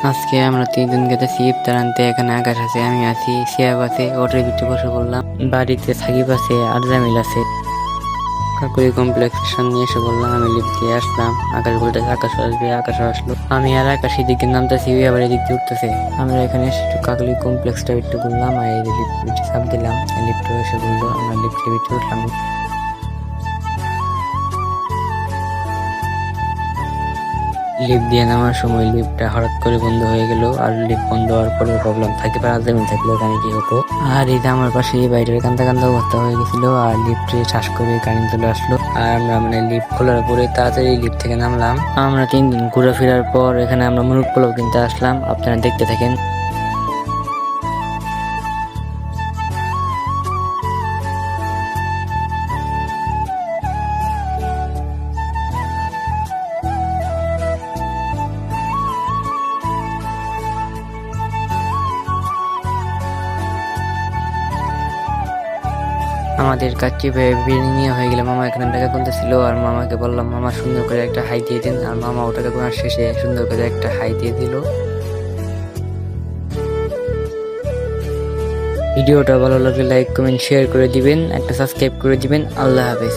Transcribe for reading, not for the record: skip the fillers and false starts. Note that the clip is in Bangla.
আজকে আমরা 3 জন গেতেছি ইফতার আনতে। এখানে আকাশ আছে, আমি আছি, শিয়াব আছে, ওটার ভিতরে বসে পড়লাম। বাড়িতে সাকিব আছে আর জামিল আছে। কাকুরি কমপ্লেক্সের সামনে এসে বললাম, আমি লিফট দিয়ে আসলাম। আকাশ বলতেছে আকাশ আসবে, আকাশ আসলো। আমি আর আকাশ এদিকে নামতেছি, ওই আবার এদিক দিয়ে উঠতেছে। আমরা এখানে এসে একটু কাকুরি কমপ্লেক্সটা একটু ঘুরলাম আর এই লিফট চাপ দিলাম। লিফটে এসে বললো, আমরা লিফটের ভিতরে উঠলাম। লিফট দিয়ে নামার সময় লিফটটা হঠাৎ করে বন্ধ হয়ে গেল। আর লিফট বন্ধ হওয়ার পরে ভাবলাম থাকতে পারে আজামিন থাকলে ওখানে কি হতো। আর এই যে আমার পাশে এই বাইরের কান্দা কান্দা অবস্থা হয়ে গেছিল। আর লিফটে শ্বাস করে কারেন্ট চলে আসলো। আর আমরা লিফট খোলার পরে তাড়াতাড়ি লিফট থেকে নামলাম। আমরা 3 দিন ঘোরাফেরার পর এখানে আমরা মুরগ পোলাও কিনতে আসলাম। আপনারা দেখতে থাকেন। আমাদের কাচ্চি বিরিয়ানি নিয়ে হয়ে গেলে মামা এখানে টাকা গুনতেছিল। আর মামাকে বললাম, মামা সুন্দর করে একটা হাই দিয়ে দিন। আর মামা ওটাকে গোনার শেষে সুন্দর করে একটা হাই দিয়ে দিল। ভিডিওটা ভালো লাগলে লাইক কমেন্ট শেয়ার করে দিবেন, একটা সাবস্ক্রাইব করে দিবেন। আল্লাহ হাফেজ।